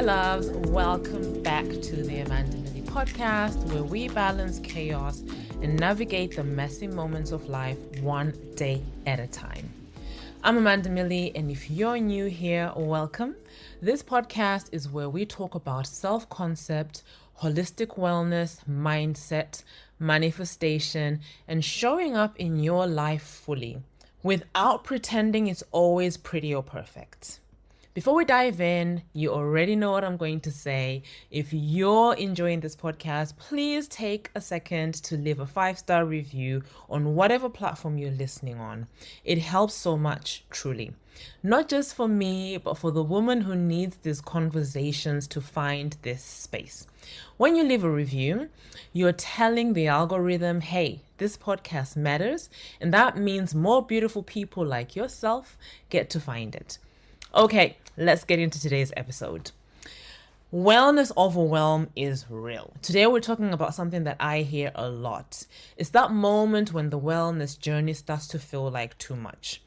loves, welcome back to the Millie podcast, where we balance chaos and navigate the messy moments of life one day at a time. I'm Millie, and if you're new here, welcome. This podcast is where we talk about self-concept, holistic wellness, mindset, manifestation, and showing up in your life fully without pretending it's always pretty or perfect. Before we dive in, you already know what I'm going to say. If you're enjoying this podcast, please take a second to leave a 5-star review on whatever platform you're listening on. It helps so much, truly. Not just for me, but for the woman who needs these conversations to find this space. When you leave a review, you're telling the algorithm, hey, this podcast matters, and that means more beautiful people like yourself get to find it. Okay, let's get into today's episode. Wellness overwhelm is real. Today we're talking about something that I hear a lot. It's that moment when the wellness journey starts to feel like too much.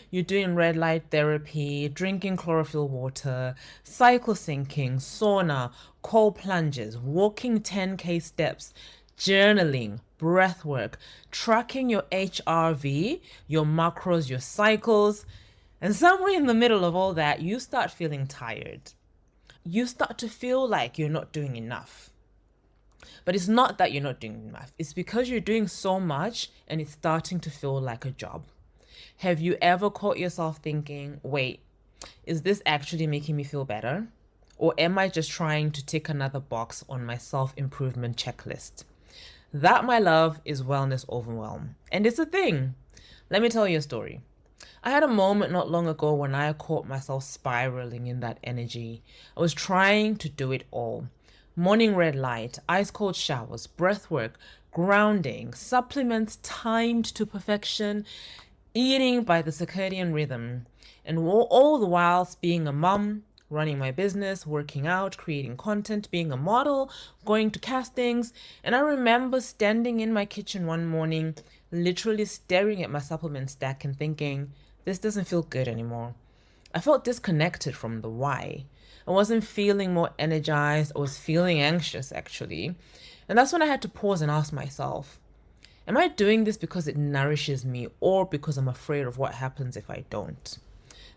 You're doing red light therapy, drinking chlorophyll water, cycle syncing, sauna, cold plunges, walking 10K steps, journaling, breath work, tracking your HRV, your macros, your cycles. And somewhere in the middle of all that, you start feeling tired. You start to feel like you're not doing enough. But it's not that you're not doing enough. It's because you're doing so much and it's starting to feel like a job. Have you ever caught yourself thinking, wait, is this actually making me feel better? Or am I just trying to tick another box on my self-improvement checklist? That, my love, is wellness overwhelm. And it's a thing. Let me tell you a story. I had a moment not long ago when I caught myself spiraling in that energy. I was trying to do it all. Morning red light, ice cold showers, breath work, grounding, supplements timed to perfection, eating by the circadian rhythm, and all the whilst being a mum, running my business, working out, creating content, being a model, going to castings. And I remember standing in my kitchen one morning, literally staring at my supplement stack and thinking, this doesn't feel good anymore. I felt disconnected from the why. I wasn't feeling more energized. I was feeling anxious, actually. And that's when I had to pause and ask myself, am I doing this because it nourishes me or because I'm afraid of what happens if I don't?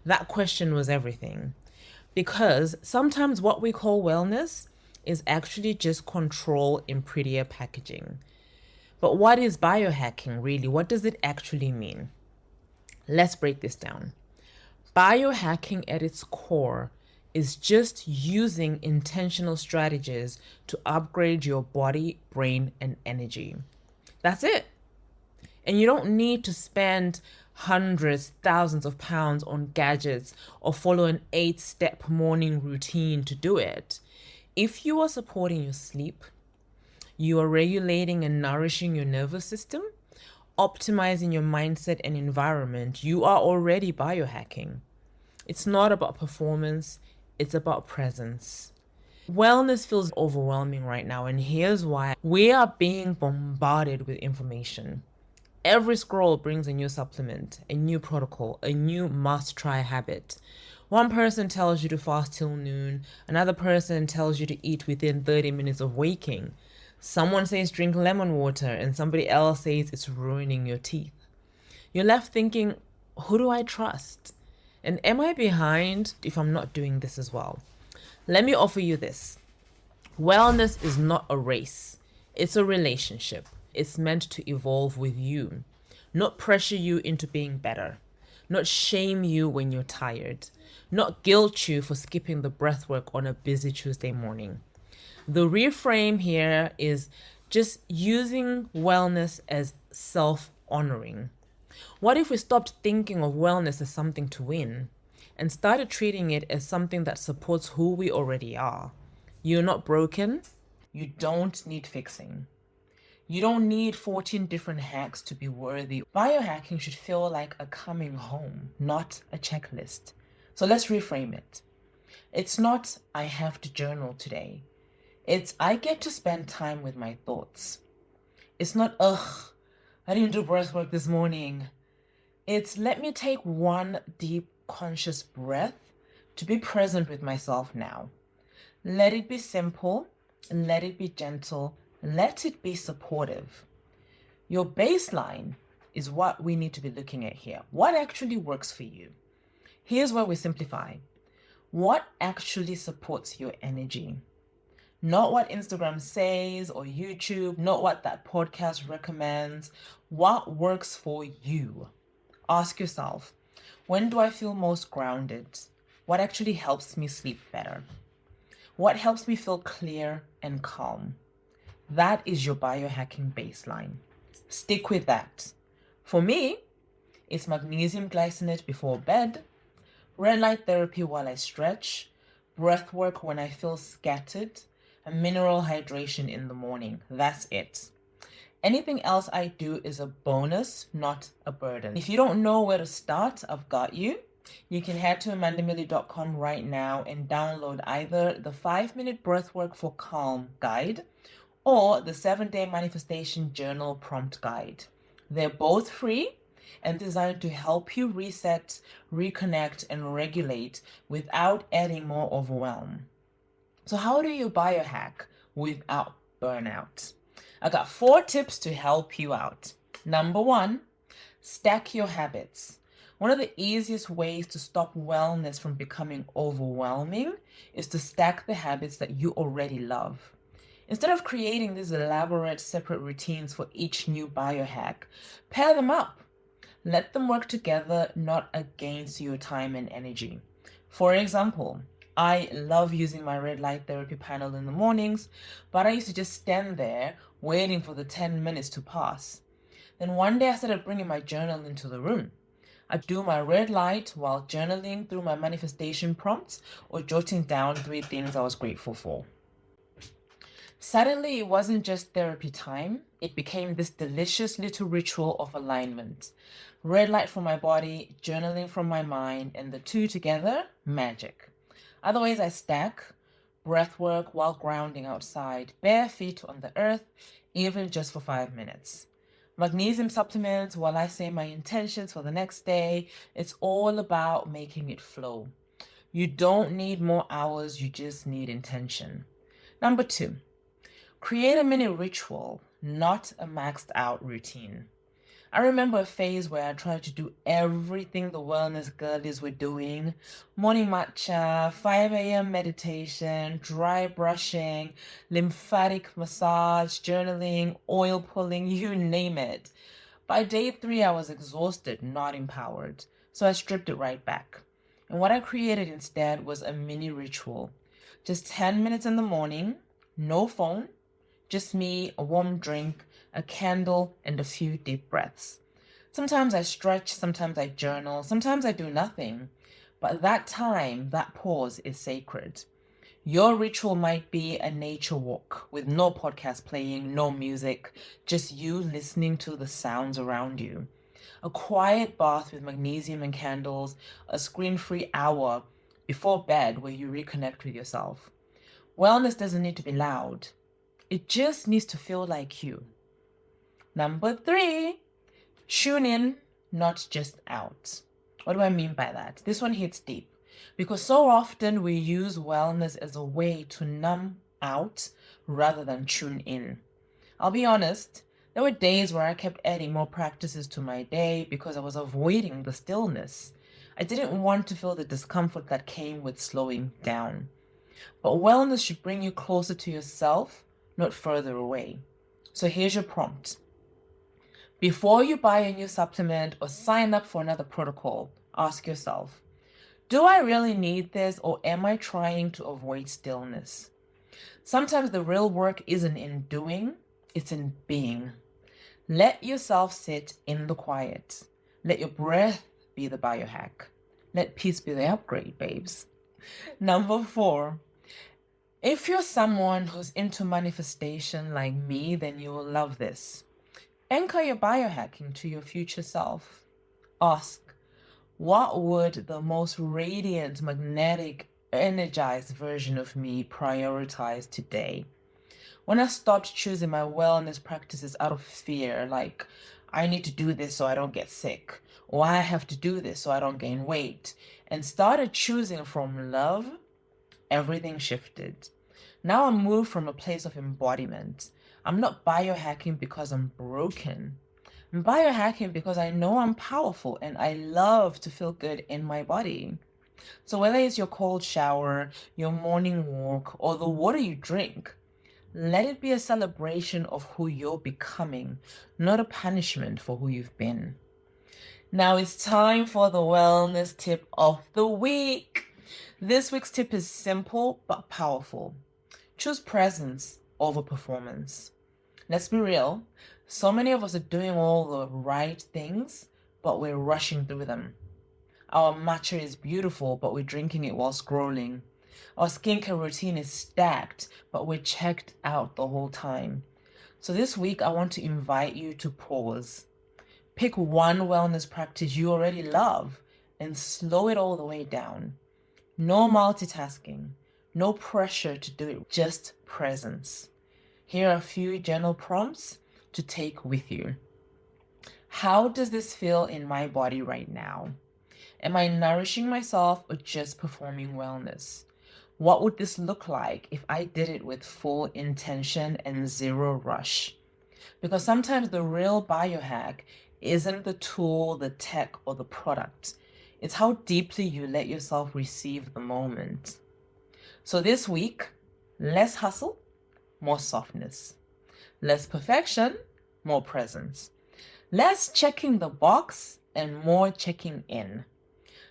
That question was everything. Because sometimes what we call wellness is actually just control in prettier packaging. But what is biohacking really? What does it actually mean? Let's break this down. Biohacking at its core is just using intentional strategies to upgrade your body, brain, and energy. That's it. And you don't need to spend hundreds, thousands of pounds on gadgets or follow an 8-step morning routine to do it. If you are supporting your sleep, you are regulating and nourishing your nervous system, optimizing your mindset and environment, you are already biohacking. It's not about performance, it's about presence. Wellness feels overwhelming right now, and here's why. We are being bombarded with information. Every scroll brings a new supplement, a new protocol, a new must-try habit. One person tells you to fast till noon, another person tells you to eat within 30 minutes of waking. Someone says drink lemon water, and somebody else says it's ruining your teeth. You're left thinking, who do I trust? And am I behind if I'm not doing this as well? Let me offer you this. Wellness is not a race. It's a relationship. It's meant to evolve with you, not pressure you into being better, not shame you when you're tired, not guilt you for skipping the breath work on a busy Tuesday morning. The reframe here is just using wellness as self-honoring. What if we stopped thinking of wellness as something to win and started treating it as something that supports who we already are? You're not broken. You don't need fixing. You don't need 14 different hacks to be worthy. Biohacking should feel like a coming home, not a checklist. So let's reframe it. It's not, I have to journal today. It's, I get to spend time with my thoughts. It's not, I didn't do breath work this morning. It's, let me take one deep conscious breath to be present with myself now. Let it be simple, let it be gentle, let it be supportive. Your baseline is what we need to be looking at here. What actually works for you? Here's where we simplify. What actually supports your energy? Not what Instagram says or YouTube, not what that podcast recommends. What works for you? Ask yourself, when do I feel most grounded? What actually helps me sleep better? What helps me feel clear and calm? That is your biohacking baseline. Stick with that. For me, it's magnesium glycinate before bed, red light therapy while I stretch, breath work when I feel scattered, and mineral hydration in the morning. That's it. Anything else I do is a bonus, not a burden. If you don't know where to start, I've got you. You can head to amandamillie.com right now and download either the 5-minute breathwork for calm guide or the 7-day manifestation journal prompt guide. They're both free and designed to help you reset, reconnect, and regulate without adding more overwhelm. So how do you biohack without burnout? I got 4 tips to help you out. Number 1, stack your habits. One of the easiest ways to stop wellness from becoming overwhelming is to stack the habits that you already love. Instead of creating these elaborate separate routines for each new biohack, pair them up. Let them work together, not against your time and energy. For example, I love using my red light therapy panel in the mornings, but I used to just stand there waiting for the 10 minutes to pass. Then one day I started bringing my journal into the room. I do my red light while journaling through my manifestation prompts or jotting down 3 things I was grateful for. Suddenly, it wasn't just therapy time. It became this delicious little ritual of alignment. Red light from my body, journaling from my mind, and the two together, magic. Other ways I stack, breath work while grounding outside, bare feet on the earth, even just for 5 minutes. Magnesium supplements while I say my intentions for the next day. It's all about making it flow. You don't need more hours, you just need intention. Number 2, create a mini ritual, not a maxed out routine. I remember a phase where I tried to do everything the wellness girlies were doing. Morning matcha, 5 a.m. meditation, dry brushing, lymphatic massage, journaling, oil pulling, you name it. By day 3, I was exhausted, not empowered. So I stripped it right back. And what I created instead was a mini ritual. Just 10 minutes in the morning, no phone, just me, a warm drink, a candle, and a few deep breaths. Sometimes I stretch, sometimes I journal, sometimes I do nothing. But that time, that pause is sacred. Your ritual might be a nature walk with no podcast playing, no music, just you listening to the sounds around you. A quiet bath with magnesium and candles, a screen-free hour before bed where you reconnect with yourself. Wellness doesn't need to be loud. It just needs to feel like you. Number 3, tune in, not just out. What do I mean by that? This one hits deep because so often we use wellness as a way to numb out rather than tune in. I'll be honest, there were days where I kept adding more practices to my day because I was avoiding the stillness. I didn't want to feel the discomfort that came with slowing down. But wellness should bring you closer to yourself, not further away. So here's your prompt. Before you buy a new supplement or sign up for another protocol, ask yourself, do I really need this or am I trying to avoid stillness? Sometimes the real work isn't in doing, it's in being. Let yourself sit in the quiet. Let your breath be the biohack. Let peace be the upgrade, babes. Number 4, if you're someone who's into manifestation like me, then you will love this. Anchor your biohacking to your future self. Ask, what would the most radiant, magnetic, energized version of me prioritize today? When I stopped choosing my wellness practices out of fear, like I need to do this so I don't get sick, or I have to do this so I don't gain weight, and started choosing from love, everything shifted. Now I'm moved from a place of embodiment. I'm not biohacking because I'm broken. I'm biohacking because I know I'm powerful and I love to feel good in my body. So whether it's your cold shower, your morning walk, or the water you drink, let it be a celebration of who you're becoming, not a punishment for who you've been. Now it's time for the wellness tip of the week. This week's tip is simple but powerful. Choose presence over performance. Let's be real. So many of us are doing all the right things, but we're rushing through them. Our matcha is beautiful, but we're drinking it while scrolling. Our skincare routine is stacked, but we're checked out the whole time. So this week, I want to invite you to pause. Pick one wellness practice you already love and slow it all the way down. No multitasking, no pressure to do it, just presence. Here are a few general prompts to take with you. How does this feel in my body right now? Am I nourishing myself or just performing wellness? What would this look like if I did it with full intention and zero rush? Because sometimes the real biohack isn't the tool, the tech, or the product. It's how deeply you let yourself receive the moment. So this week, less hustle, more softness. Less perfection, more presence. Less checking the box and more checking in.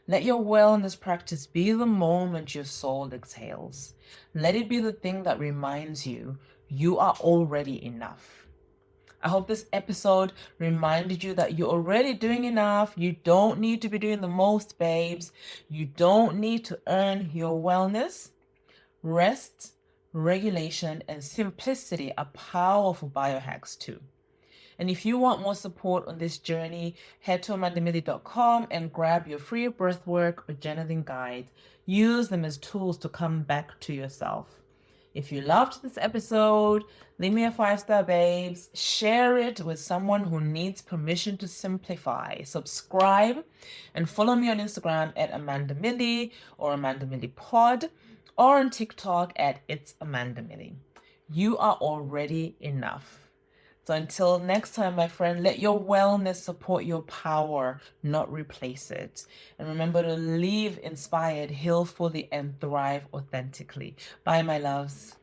Let your wellness practice be the moment your soul exhales. Let it be the thing that reminds you you are already enough. I hope this episode reminded you that you're already doing enough. You don't need to be doing the most, babes. You don't need to earn your wellness. Rest, regulation, and simplicity are powerful biohacks too. And if you want more support on this journey, head to amandamillie.com and grab your free breathwork or journaling guide. Use them as tools to come back to yourself. If you loved this episode, leave me a 5-star, babes. Share it with someone who needs permission to simplify. Subscribe and follow me on Instagram at amandamillie or amandamilliepod or on TikTok at It's Amanda Millie. You are already enough. So until next time, my friend, let your wellness support your power, not replace it. And remember to live inspired, heal fully, and thrive authentically. Bye, my loves.